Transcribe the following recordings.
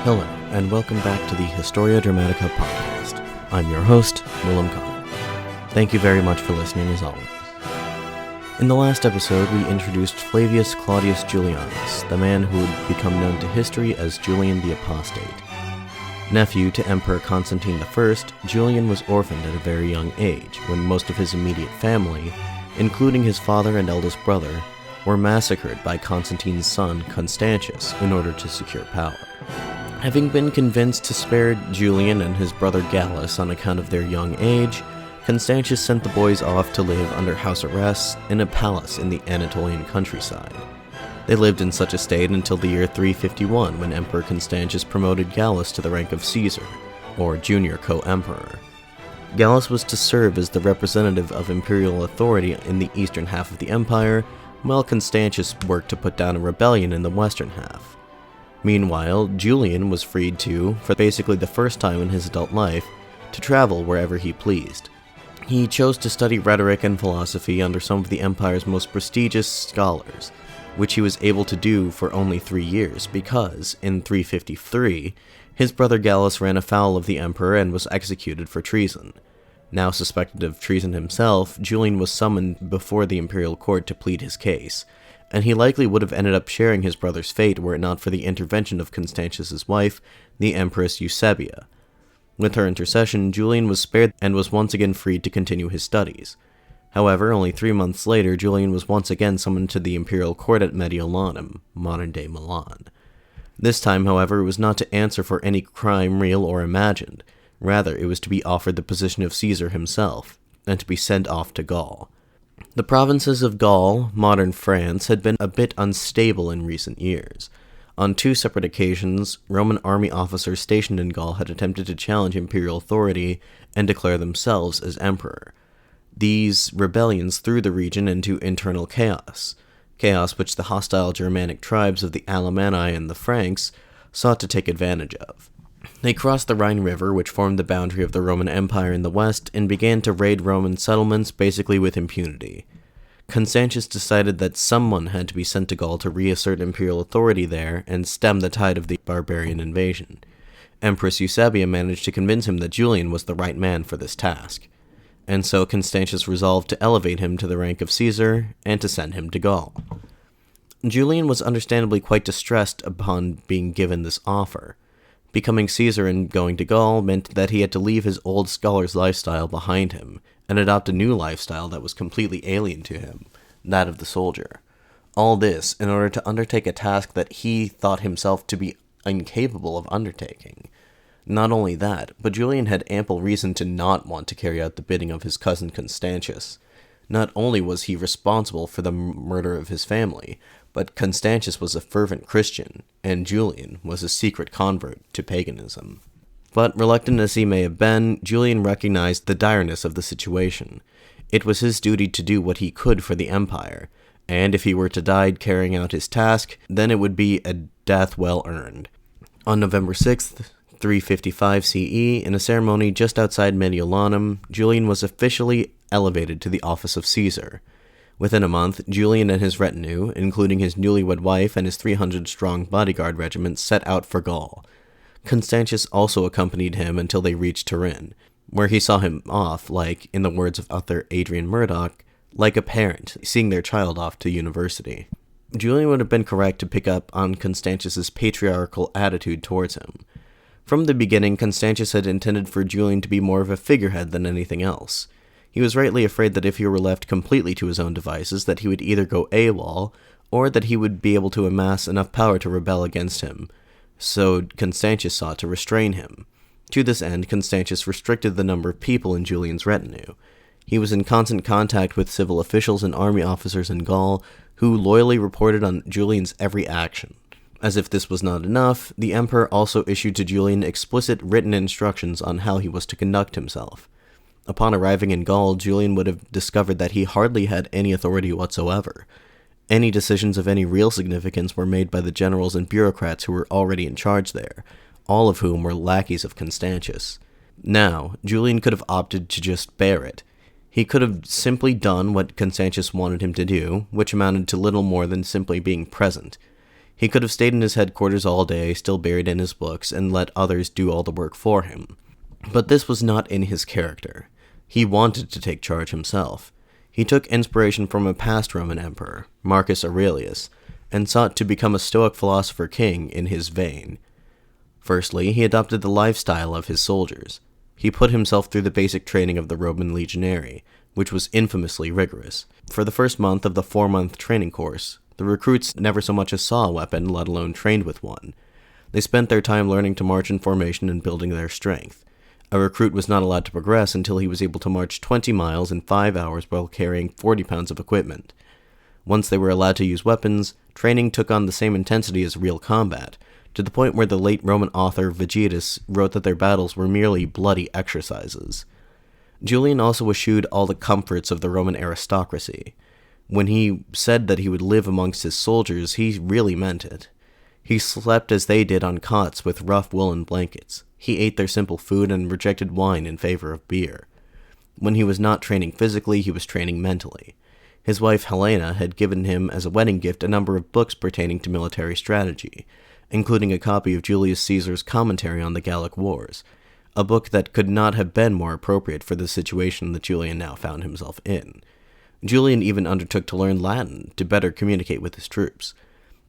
Hello, and welcome back to the Historia Dramatica podcast. I'm your host, Willem Connor. Thank you very much for listening, as always. In the last episode, we introduced Flavius Claudius Julianus, the man who would become known to history as Julian the Apostate. Nephew to Emperor Constantine I, Julian was orphaned at a very young age, when most of his immediate family, including his father and eldest brother, were massacred by Constantine's son, Constantius, in order to secure power. Having been convinced to spare Julian and his brother Gallus on account of their young age, Constantius sent the boys off to live under house arrest in a palace in the Anatolian countryside. They lived in such a state until the year 351, when Emperor Constantius promoted Gallus to the rank of Caesar, or junior co-emperor. Gallus was to serve as the representative of imperial authority in the eastern half of the empire, while Constantius worked to put down a rebellion in the western half. Meanwhile, Julian was freed to, for basically the first time in his adult life, to travel wherever he pleased. He chose to study rhetoric and philosophy under some of the empire's most prestigious scholars, which he was able to do for only 3 years because, in 353, his brother Gallus ran afoul of the emperor and was executed for treason. Now suspected of treason himself, Julian was summoned before the imperial court to plead his case, and he likely would have ended up sharing his brother's fate were it not for the intervention of Constantius' wife, the Empress Eusebia. With her intercession, Julian was spared and was once again freed to continue his studies. However, only 3 months later, Julian was once again summoned to the imperial court at Mediolanum, modern-day Milan. This time, however, it was not to answer for any crime real or imagined. Rather, it was to be offered the position of Caesar himself, and to be sent off to Gaul. The provinces of Gaul, modern France, had been a bit unstable in recent years. On 2 separate occasions, Roman army officers stationed in Gaul had attempted to challenge imperial authority and declare themselves as emperor. These rebellions threw the region into internal chaos which the hostile Germanic tribes of the Alemanni and the Franks sought to take advantage of. They crossed the Rhine River, which formed the boundary of the Roman Empire in the west, and began to raid Roman settlements basically with impunity. Constantius decided that someone had to be sent to Gaul to reassert imperial authority there and stem the tide of the barbarian invasion. Empress Eusebia managed to convince him that Julian was the right man for this task, and so Constantius resolved to elevate him to the rank of Caesar and to send him to Gaul. Julian was understandably quite distressed upon being given this offer. Becoming Caesar and going to Gaul meant that he had to leave his old scholar's lifestyle behind him and adopt a new lifestyle that was completely alien to him, that of the soldier. All this in order to undertake a task that he thought himself to be incapable of undertaking. Not only that, but Julian had ample reason to not want to carry out the bidding of his cousin Constantius. Not only was he responsible for the murder of his family, but Constantius was a fervent Christian, and Julian was a secret convert to paganism. But reluctant as he may have been, Julian recognized the direness of the situation. It was his duty to do what he could for the empire, and if he were to die carrying out his task, then it would be a death well earned. On November 6th, 355 CE, in a ceremony just outside Mediolanum, Julian was officially elevated to the office of Caesar. Within a month, Julian and his retinue, including his newlywed wife and his 300-strong bodyguard regiment, set out for Gaul. Constantius also accompanied him until they reached Turin, where he saw him off, like, in the words of author Adrian Murdoch, like a parent seeing their child off to university. Julian would have been correct to pick up on Constantius's patriarchal attitude towards him. From the beginning, Constantius had intended for Julian to be more of a figurehead than anything else. He was rightly afraid that if he were left completely to his own devices, that he would either go AWOL, or that he would be able to amass enough power to rebel against him. So Constantius sought to restrain him. To this end, Constantius restricted the number of people in Julian's retinue. He was in constant contact with civil officials and army officers in Gaul, who loyally reported on Julian's every action. As if this was not enough, the emperor also issued to Julian explicit written instructions on how he was to conduct himself. Upon arriving in Gaul, Julian would have discovered that he hardly had any authority whatsoever. Any decisions of any real significance were made by the generals and bureaucrats who were already in charge there, all of whom were lackeys of Constantius. Now, Julian could have opted to just bear it. He could have simply done what Constantius wanted him to do, which amounted to little more than simply being present. He could have stayed in his headquarters all day, still buried in his books, and let others do all the work for him. But this was not in his character. He wanted to take charge himself. He took inspiration from a past Roman emperor, Marcus Aurelius, and sought to become a Stoic philosopher king in his vein. Firstly, he adopted the lifestyle of his soldiers. He put himself through the basic training of the Roman legionary, which was infamously rigorous. For the first month of the 4-month training course, the recruits never so much as saw a weapon, let alone trained with one. They spent their time learning to march in formation and building their strength. A recruit was not allowed to progress until he was able to march 20 miles in 5 hours while carrying 40 pounds of equipment. Once they were allowed to use weapons, training took on the same intensity as real combat, to the point where the late Roman author Vegetus wrote that their battles were merely bloody exercises. Julian also eschewed all the comforts of the Roman aristocracy. When he said that he would live amongst his soldiers, he really meant it. He slept as they did on cots with rough woolen blankets. He ate their simple food and rejected wine in favor of beer. When he was not training physically, he was training mentally. His wife Helena had given him as a wedding gift a number of books pertaining to military strategy, including a copy of Julius Caesar's commentary on the Gallic Wars, a book that could not have been more appropriate for the situation that Julian now found himself in. Julian even undertook to learn Latin to better communicate with his troops.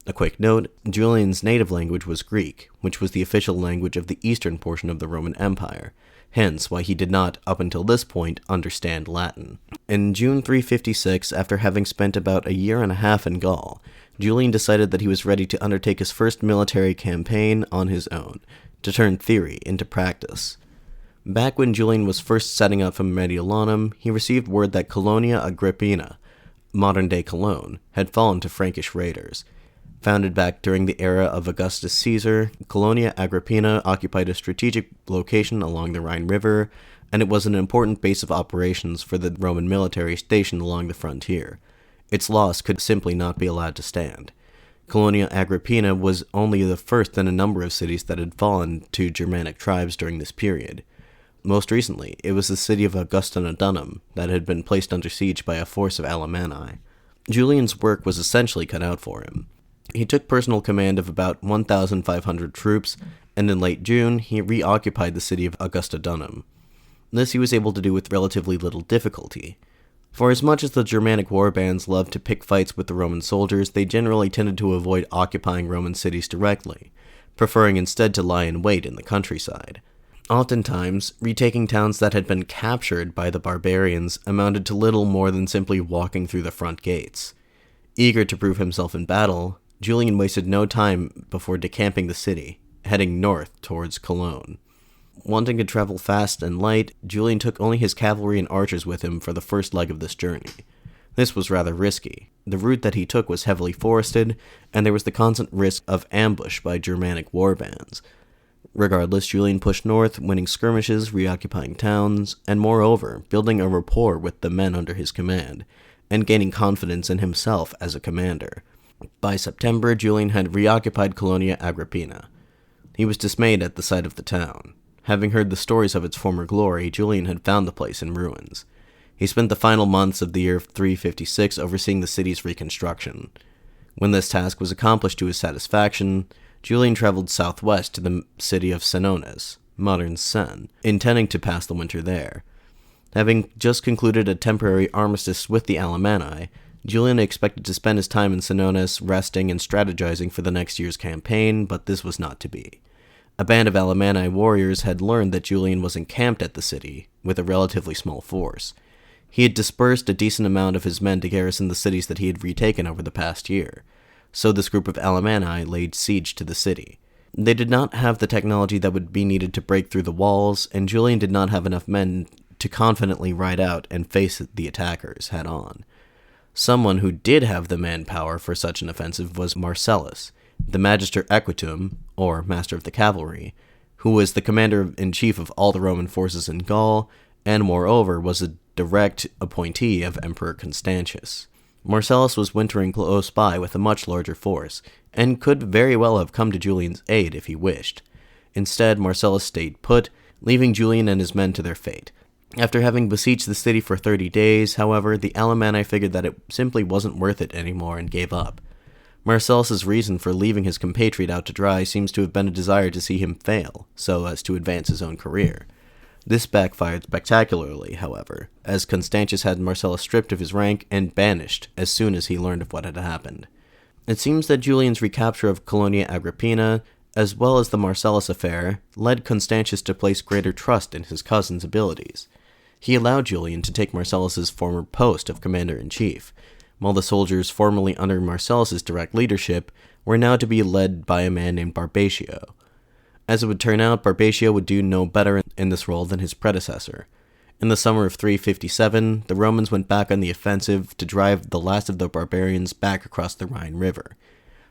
A quick note, Julian's native language was Greek, which was the official language of the eastern portion of the Roman Empire, hence why he did not, up until this point, understand Latin. In June 356, after having spent about a year and a half in Gaul, Julian decided that he was ready to undertake his first military campaign on his own, to turn theory into practice. Back when Julian was first setting up from Mediolanum, he received word that Colonia Agrippina, modern-day Cologne, had fallen to Frankish raiders. Founded back during the era of Augustus Caesar, Colonia Agrippina occupied a strategic location along the Rhine River, and it was an important base of operations for the Roman military stationed along the frontier. Its loss could simply not be allowed to stand. Colonia Agrippina was only the first in a number of cities that had fallen to Germanic tribes during this period. Most recently, it was the city of Augustinodunum that had been placed under siege by a force of Alemanni. Julian's work was essentially cut out for him. He took personal command of about 1,500 troops, and in late June, he reoccupied the city of Augustodunum. This he was able to do with relatively little difficulty. For as much as the Germanic warbands loved to pick fights with the Roman soldiers, they generally tended to avoid occupying Roman cities directly, preferring instead to lie in wait in the countryside. Oftentimes, retaking towns that had been captured by the barbarians amounted to little more than simply walking through the front gates. Eager to prove himself in battle, Julian wasted no time before decamping the city, heading north towards Cologne. Wanting to travel fast and light, Julian took only his cavalry and archers with him for the first leg of this journey. This was rather risky. The route that he took was heavily forested, and there was the constant risk of ambush by Germanic warbands. Regardless, Julian pushed north, winning skirmishes, reoccupying towns, and moreover, building a rapport with the men under his command, and gaining confidence in himself as a commander. By September, Julian had reoccupied Colonia Agrippina. He was dismayed at the sight of the town. Having heard the stories of its former glory, Julian had found the place in ruins. He spent the final months of the year 356 overseeing the city's reconstruction. When this task was accomplished to his satisfaction, Julian traveled southwest to the city of Senones, modern Sen, intending to pass the winter there. Having just concluded a temporary armistice with the Alemanni, Julian expected to spend his time in Senones resting and strategizing for the next year's campaign, but this was not to be. A band of Alemanni warriors had learned that Julian was encamped at the city, with a relatively small force. He had dispersed a decent amount of his men to garrison the cities that he had retaken over the past year, so this group of Alemanni laid siege to the city. They did not have the technology that would be needed to break through the walls, and Julian did not have enough men to confidently ride out and face the attackers head-on. Someone who did have the manpower for such an offensive was Marcellus, the Magister Equitum, or Master of the Cavalry, who was the commander-in-chief of all the Roman forces in Gaul, and moreover was a direct appointee of Emperor Constantius. Marcellus was wintering close by with a much larger force, and could very well have come to Julian's aid if he wished. Instead, Marcellus stayed put, leaving Julian and his men to their fate. After having besieged the city for 30 days, however, the Alemanni figured that it simply wasn't worth it anymore and gave up. Marcellus's reason for leaving his compatriot out to dry seems to have been a desire to see him fail, so as to advance his own career. This backfired spectacularly, however, as Constantius had Marcellus stripped of his rank and banished as soon as he learned of what had happened. It seems that Julian's recapture of Colonia Agrippina, as well as the Marcellus affair, led Constantius to place greater trust in his cousin's abilities. He allowed Julian to take Marcellus's former post of commander-in-chief, while the soldiers formerly under Marcellus's direct leadership were now to be led by a man named Barbatio. As it would turn out, Barbatio would do no better in this role than his predecessor. In the summer of 357, the Romans went back on the offensive to drive the last of the barbarians back across the Rhine River.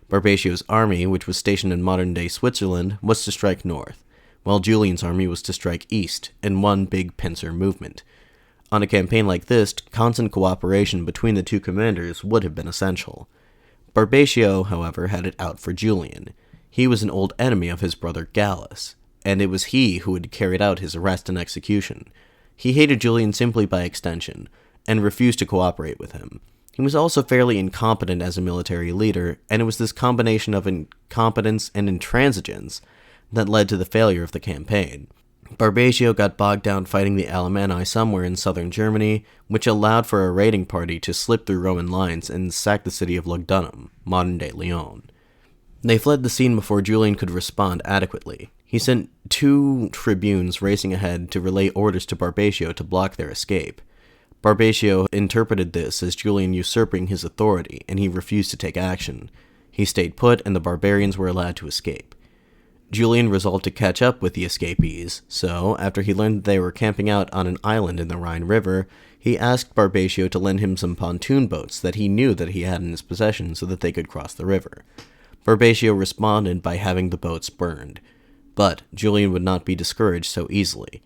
Barbatio's army, which was stationed in modern-day Switzerland, was to strike north, while Julian's army was to strike east in one big pincer movement. On a campaign like this, constant cooperation between the two commanders would have been essential. Barbatio, however, had it out for Julian. He was an old enemy of his brother Gallus, and it was he who had carried out his arrest and execution. He hated Julian simply by extension, and refused to cooperate with him. He was also fairly incompetent as a military leader, and it was this combination of incompetence and intransigence that led to the failure of the campaign. Barbatio got bogged down fighting the Alemanni somewhere in southern Germany, which allowed for a raiding party to slip through Roman lines and sack the city of Lugdunum, modern-day Lyon. They fled the scene before Julian could respond adequately. He sent 2 tribunes racing ahead to relay orders to Barbatio to block their escape. Barbatio interpreted this as Julian usurping his authority, and he refused to take action. He stayed put, and the barbarians were allowed to escape. Julian resolved to catch up with the escapees, so, after he learned that they were camping out on an island in the Rhine River, he asked Barbatio to lend him some pontoon boats that he knew that he had in his possession so that they could cross the river. Barbatio responded by having the boats burned. But Julian would not be discouraged so easily.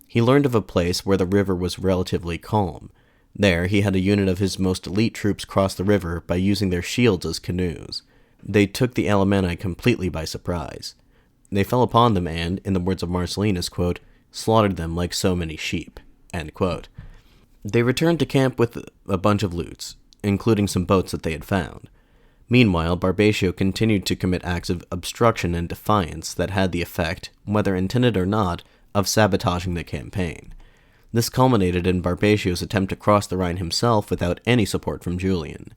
He learned of a place where the river was relatively calm. There, he had a unit of his most elite troops cross the river by using their shields as canoes. They took the Alemanni completely by surprise. They fell upon them and, in the words of Marcellinus, quote, slaughtered them like so many sheep, end quote. They returned to camp with a bunch of loots, including some boats that they had found. Meanwhile, Barbatio continued to commit acts of obstruction and defiance that had the effect, whether intended or not, of sabotaging the campaign. This culminated in Barbatio's attempt to cross the Rhine himself without any support from Julian.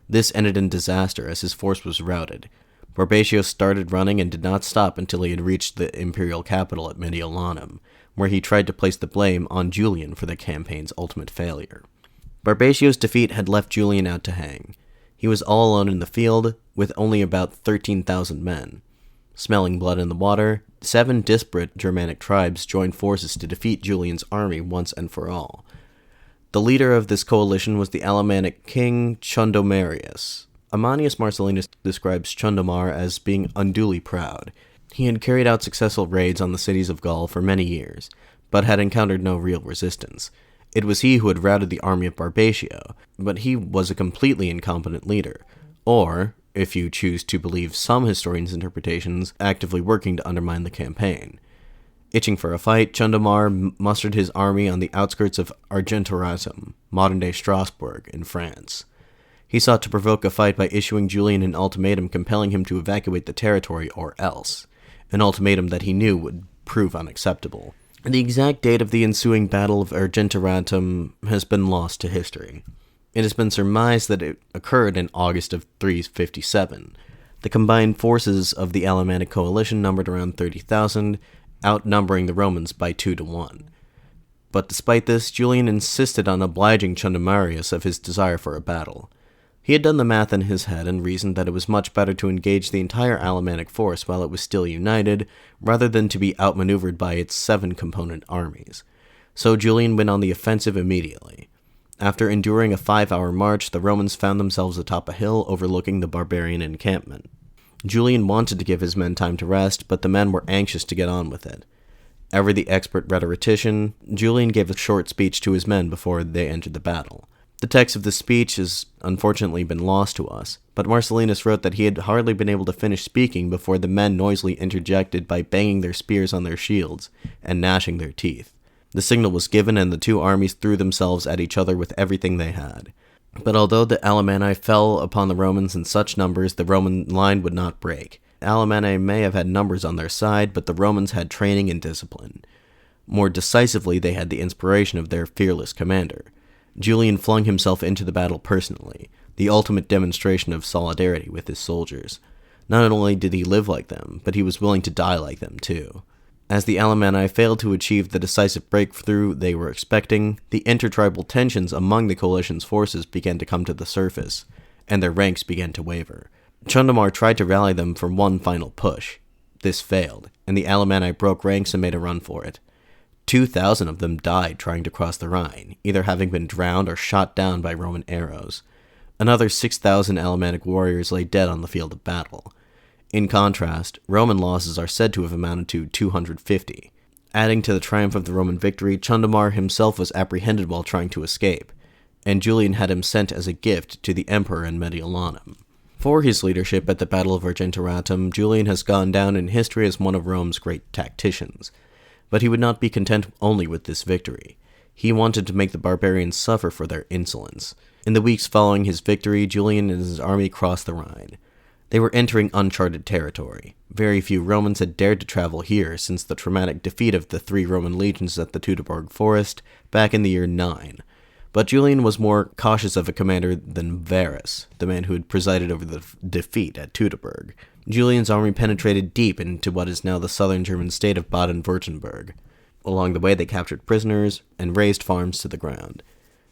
This ended in disaster as his force was routed. Barbatio started running and did not stop until he had reached the imperial capital at Mediolanum, where he tried to place the blame on Julian for the campaign's ultimate failure. Barbatio's defeat had left Julian out to hang. He was all alone in the field, with only about 13,000 men. Smelling blood in the water, 7 disparate Germanic tribes joined forces to defeat Julian's army once and for all. The leader of this coalition was the Alemannic king Chundomarius. Ammianus Marcellinus describes Chundomar as being unduly proud. He had carried out successful raids on the cities of Gaul for many years, but had encountered no real resistance. It was he who had routed the army of Barbatio, but he was a completely incompetent leader, or, if you choose to believe some historians' interpretations, actively working to undermine the campaign. Itching for a fight, Chundomar mustered his army on the outskirts of Argentoratum, modern-day Strasbourg, in France. He sought to provoke a fight by issuing Julian an ultimatum compelling him to evacuate the territory or else, an ultimatum that he knew would prove unacceptable. The exact date of the ensuing Battle of Argentoratum has been lost to history. It has been surmised that it occurred in August of 357. The combined forces of the Alemannic coalition numbered around 30,000, outnumbering the Romans by 2-1. But despite this, Julian insisted on obliging Chundomarius of his desire for a battle. He had done the math in his head and reasoned that it was much better to engage the entire Alemannic force while it was still united, rather than to be outmaneuvered by its 7 component armies. So Julian went on the offensive immediately. After enduring a 5-hour march, the Romans found themselves atop a hill overlooking the barbarian encampment. Julian wanted to give his men time to rest, but the men were anxious to get on with it. Ever the expert rhetorician, Julian gave a short speech to his men before they entered the battle. The text of the speech has unfortunately been lost to us, but Marcellinus wrote that he had hardly been able to finish speaking before the men noisily interjected by banging their spears on their shields and gnashing their teeth. The signal was given and the 2 armies threw themselves at each other with everything they had. But although the Alemanni fell upon the Romans in such numbers, the Roman line would not break. Alemanni may have had numbers on their side, but the Romans had training and discipline. More decisively, they had the inspiration of their fearless commander. Julian flung himself into the battle personally, the ultimate demonstration of solidarity with his soldiers. Not only did he live like them, but he was willing to die like them too. As the Alemanni failed to achieve the decisive breakthrough they were expecting, the intertribal tensions among the coalition's forces began to come to the surface, and their ranks began to waver. Chundamar tried to rally them for one final push. This failed, and the Alemanni broke ranks and made a run for it. 2,000 of them died trying to cross the Rhine, either having been drowned or shot down by Roman arrows. Another 6,000 Alemannic warriors lay dead on the field of battle. In contrast, Roman losses are said to have amounted to 250. Adding to the triumph of the Roman victory, Chundamar himself was apprehended while trying to escape, and Julian had him sent as a gift to the emperor in Mediolanum. For his leadership at the Battle of Vercingetorixum, Julian has gone down in history as one of Rome's great tacticians. But he would not be content only with this victory. He wanted to make the barbarians suffer for their insolence. In the weeks following his victory, Julian and his army crossed the Rhine. They were entering uncharted territory. Very few Romans had dared to travel here since the traumatic defeat of the 3 Roman legions at the Teutoburg Forest back in the year 9. But Julian was more cautious of a commander than Varus, the man who had presided over the defeat at Teutoburg. Julian's army penetrated deep into what is now the southern German state of Baden-Württemberg. Along the way, they captured prisoners and razed farms to the ground.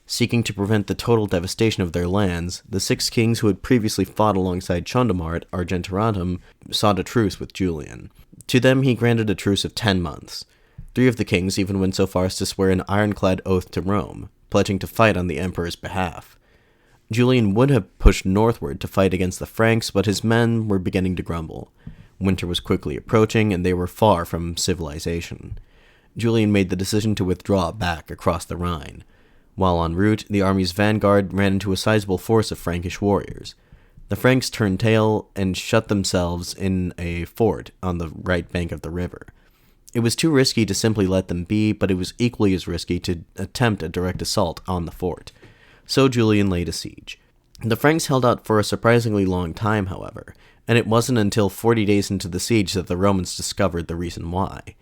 Seeking to prevent the total devastation of their lands, the 6 kings who had previously fought alongside Chundamar at Argentoratum sought a truce with Julian. To them he granted a truce of 10 months. 3 of the kings even went so far as to swear an ironclad oath to Rome, pledging to fight on the emperor's behalf. Julian would have pushed northward to fight against the Franks, but his men were beginning to grumble. Winter was quickly approaching, and they were far from civilization. Julian made the decision to withdraw back across the Rhine. While en route, the army's vanguard ran into a sizable force of Frankish warriors. The Franks turned tail and shut themselves in a fort on the right bank of the river. It was too risky to simply let them be, but it was equally as risky to attempt a direct assault on the fort. So Julian laid a siege. The Franks held out for a surprisingly long time, however, and it wasn't until 40 days into the siege that the Romans discovered the reason why.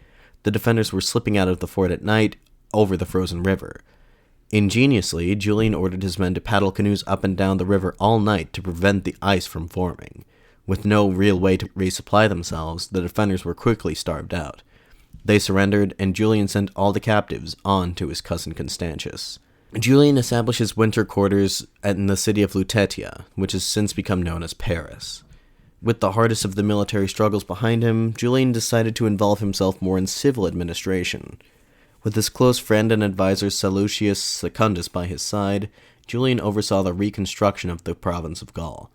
The defenders were slipping out of the fort at night over the frozen river. Ingeniously, Julian ordered his men to paddle canoes up and down the river all night to prevent the ice from forming. With no real way to resupply themselves, the defenders were quickly starved out. They surrendered, and Julian sent all the captives on to his cousin Constantius. Julian establishes winter quarters in the city of Lutetia, which has since become known as Paris. With the hardest of the military struggles behind him, Julian decided to involve himself more in civil administration. With his close friend and advisor Sallustius Secundus by his side, Julian oversaw the reconstruction of the province of Gaul.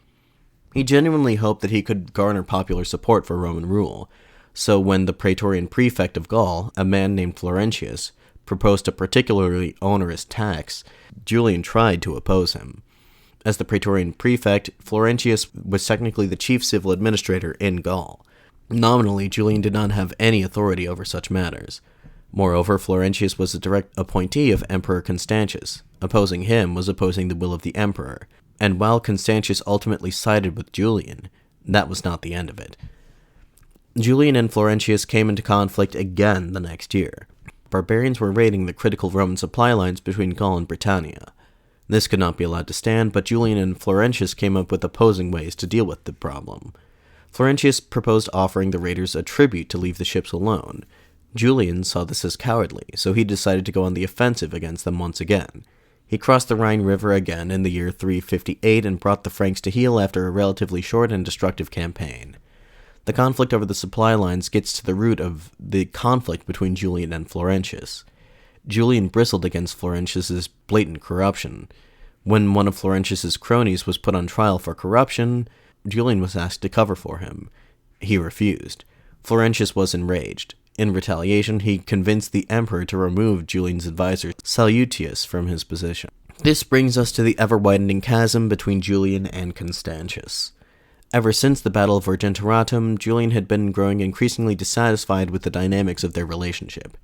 He genuinely hoped that he could garner popular support for Roman rule, so when the praetorian prefect of Gaul, a man named Florentius, proposed a particularly onerous tax, Julian tried to oppose him. As the praetorian prefect, Florentius was technically the chief civil administrator in Gaul. Nominally, Julian did not have any authority over such matters. Moreover, Florentius was a direct appointee of Emperor Constantius. Opposing him was opposing the will of the emperor, and while Constantius ultimately sided with Julian, that was not the end of it. Julian and Florentius came into conflict again the next year. Barbarians were raiding the critical Roman supply lines between Gaul and Britannia. This could not be allowed to stand, but Julian and Florentius came up with opposing ways to deal with the problem. Florentius proposed offering the raiders a tribute to leave the ships alone. Julian saw this as cowardly, so he decided to go on the offensive against them once again. He crossed the Rhine River again in the year 358 and brought the Franks to heel after a relatively short and destructive campaign. The conflict over the supply lines gets to the root of the conflict between Julian and Florentius. Julian bristled against Florentius's blatant corruption. When one of Florentius's cronies was put on trial for corruption, Julian was asked to cover for him. He refused. Florentius was enraged. In retaliation, he convinced the emperor to remove Julian's advisor Sallustius from his position. This brings us to the ever-widening chasm between Julian and Constantius. Ever since the Battle of Vercingetorixum, Julian had been growing increasingly dissatisfied with the dynamics of their relationship.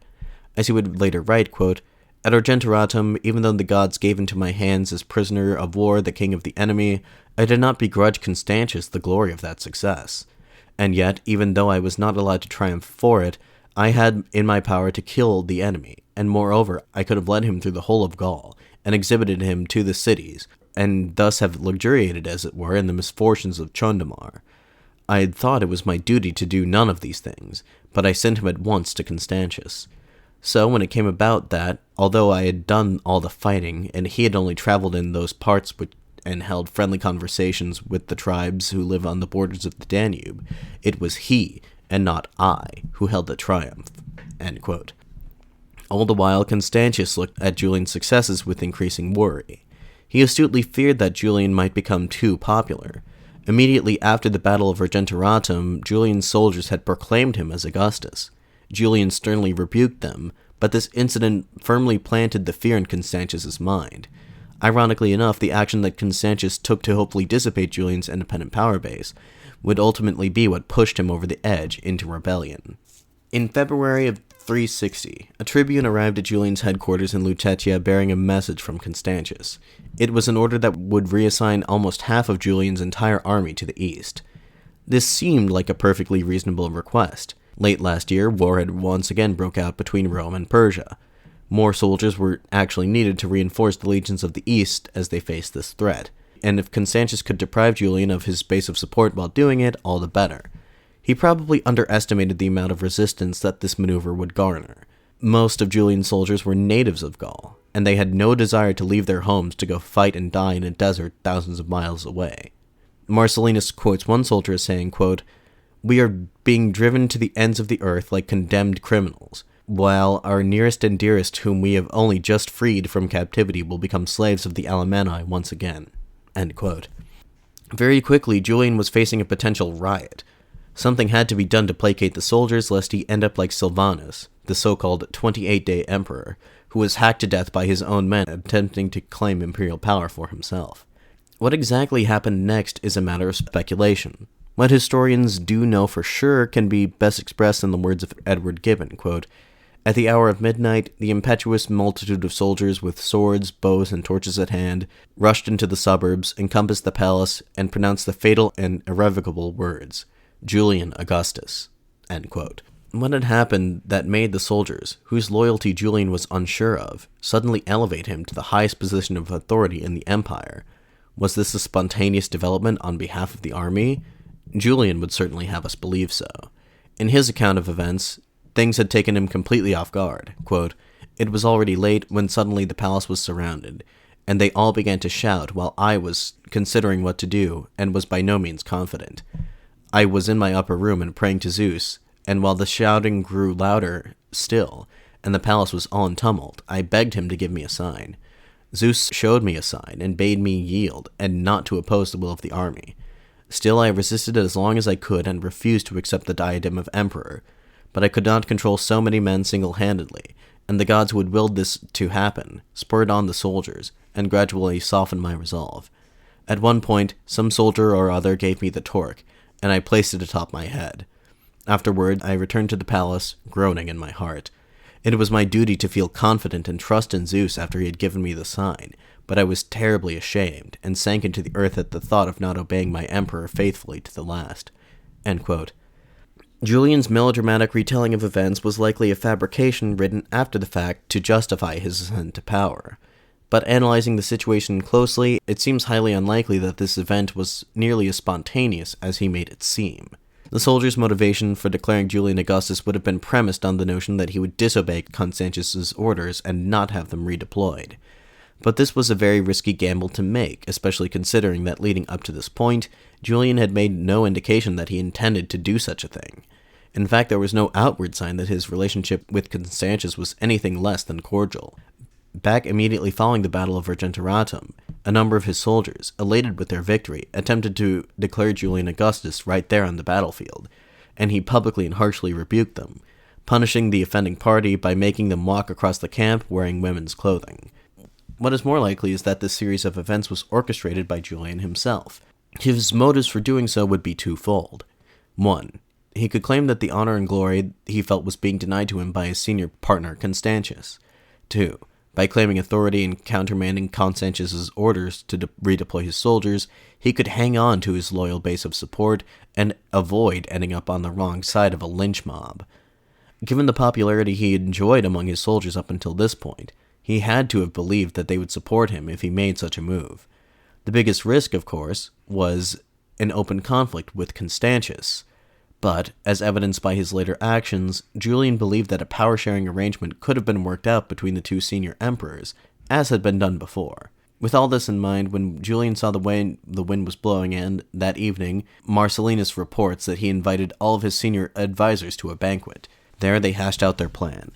As he would later write, quote, At Argenturatum, even though the gods gave into my hands as prisoner of war the king of the enemy, I did not begrudge Constantius the glory of that success. And yet, even though I was not allowed to triumph for it, I had in my power to kill the enemy, and moreover, I could have led him through the whole of Gaul, and exhibited him to the cities, and thus have luxuriated, as it were, in the misfortunes of Chondamar. I had thought it was my duty to do none of these things, but I sent him at once to Constantius. So, when it came about that, although I had done all the fighting, and he had only traveled in those parts and held friendly conversations with the tribes who live on the borders of the Danube, it was he, and not I, who held the triumph." End quote. All the while, Constantius looked at Julian's successes with increasing worry. He astutely feared that Julian might become too popular. Immediately after the Battle of Argenturatum, Julian's soldiers had proclaimed him as Augustus. Julian sternly rebuked them, but this incident firmly planted the fear in Constantius's mind. Ironically enough, the action that Constantius took to hopefully dissipate Julian's independent power base would ultimately be what pushed him over the edge into rebellion. In February of 360, a tribune arrived at Julian's headquarters in Lutetia bearing a message from Constantius. It was an order that would reassign almost half of Julian's entire army to the east. This seemed like a perfectly reasonable request. Late last year, war had once again broke out between Rome and Persia. More soldiers were actually needed to reinforce the legions of the east as they faced this threat, and if Constantius could deprive Julian of his base of support while doing it, all the better. He probably underestimated the amount of resistance that this maneuver would garner. Most of Julian's soldiers were natives of Gaul, and they had no desire to leave their homes to go fight and die in a desert thousands of miles away. Marcellinus quotes one soldier as saying, quote, "We are being driven to the ends of the earth like condemned criminals, while our nearest and dearest whom we have only just freed from captivity will become slaves of the Alemanni once again." End quote. Very quickly, Julian was facing a potential riot. Something had to be done to placate the soldiers lest he end up like Silvanus, the so-called 28-day emperor, who was hacked to death by his own men attempting to claim imperial power for himself. What exactly happened next is a matter of speculation. What historians do know for sure can be best expressed in the words of Edward Gibbon, quote, "At the hour of midnight, the impetuous multitude of soldiers with swords, bows, and torches at hand rushed into the suburbs, encompassed the palace, and pronounced the fatal and irrevocable words, 'Julian Augustus.'" End quote. What had happened that made the soldiers, whose loyalty Julian was unsure of, suddenly elevate him to the highest position of authority in the empire? Was this a spontaneous development on behalf of the army? Julian would certainly have us believe so. In his account of events, things had taken him completely off guard. Quote, "It was already late when suddenly the palace was surrounded, and they all began to shout while I was considering what to do and was by no means confident. I was in my upper room and praying to Zeus, and while the shouting grew louder still, and the palace was all in tumult, I begged him to give me a sign. Zeus showed me a sign and bade me yield and not to oppose the will of the army. Still I resisted as long as I could and refused to accept the diadem of emperor, but I could not control so many men single-handedly, and the gods who had willed this to happen spurred on the soldiers and gradually softened my resolve. At one point, some soldier or other gave me the torque, and I placed it atop my head. Afterward, I returned to the palace, groaning in my heart. It was my duty to feel confident and trust in Zeus after he had given me the sign, but I was terribly ashamed, and sank into the earth at the thought of not obeying my emperor faithfully to the last." End quote. Julian's melodramatic retelling of events was likely a fabrication written after the fact to justify his ascent to power. But analyzing the situation closely, it seems highly unlikely that this event was nearly as spontaneous as he made it seem. The soldiers' motivation for declaring Julian Augustus would have been premised on the notion that he would disobey Constantius's orders and not have them redeployed. But this was a very risky gamble to make, especially considering that leading up to this point, Julian had made no indication that he intended to do such a thing. In fact, there was no outward sign that his relationship with Constantius was anything less than cordial. Back immediately following the Battle of Argenturatum, a number of his soldiers, elated with their victory, attempted to declare Julian Augustus right there on the battlefield, and he publicly and harshly rebuked them, punishing the offending party by making them walk across the camp wearing women's clothing. What is more likely is that this series of events was orchestrated by Julian himself. His motives for doing so would be twofold. 1. He could claim that the honor and glory he felt was being denied to him by his senior partner Constantius. 2. By claiming authority and countermanding Constantius' orders to redeploy his soldiers, he could hang on to his loyal base of support and avoid ending up on the wrong side of a lynch mob. Given the popularity he enjoyed among his soldiers up until this point, he had to have believed that they would support him if he made such a move. The biggest risk, of course, was an open conflict with Constantius. But, as evidenced by his later actions, Julian believed that a power-sharing arrangement could have been worked out between the two senior emperors, as had been done before. With all this in mind, when Julian saw the way the wind was blowing and, that evening, Marcellinus reports that he invited all of his senior advisors to a banquet. There they hashed out their plan.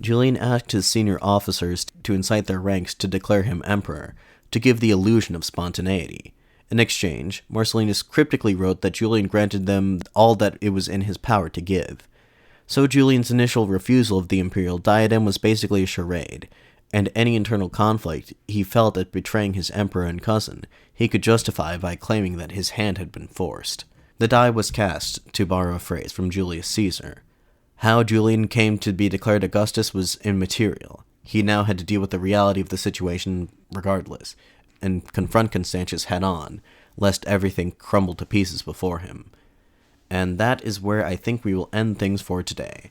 Julian asked his senior officers to incite their ranks to declare him emperor, to give the illusion of spontaneity. In exchange, Marcellinus cryptically wrote that Julian granted them all that it was in his power to give. So Julian's initial refusal of the imperial diadem was basically a charade, and any internal conflict he felt at betraying his emperor and cousin, he could justify by claiming that his hand had been forced. The die was cast, to borrow a phrase from Julius Caesar. How Julian came to be declared Augustus was immaterial. He now had to deal with the reality of the situation regardless, and confront Constantius head-on, lest everything crumble to pieces before him. And that is where I think we will end things for today.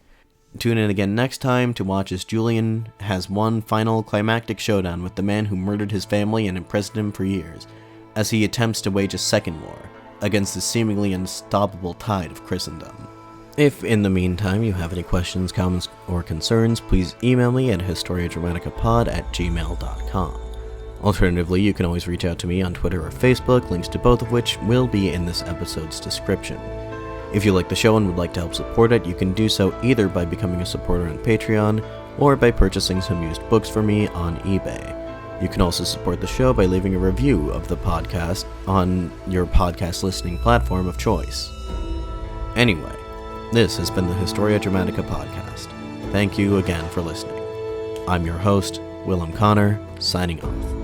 Tune in again next time to watch as Julian has one final climactic showdown with the man who murdered his family and imprisoned him for years, as he attempts to wage a second war against the seemingly unstoppable tide of Christendom. If, in the meantime, you have any questions, comments, or concerns, please email me at historiadramaticapod@gmail.com. Alternatively, you can always reach out to me on Twitter or Facebook, links to both of which will be in this episode's description. If you like the show and would like to help support it, you can do so either by becoming a supporter on Patreon, or by purchasing some used books for me on eBay. You can also support the show by leaving a review of the podcast on your podcast listening platform of choice. Anyway, this has been the Historia Dramatica podcast. Thank you again for listening. I'm your host, Willem Connor, signing off.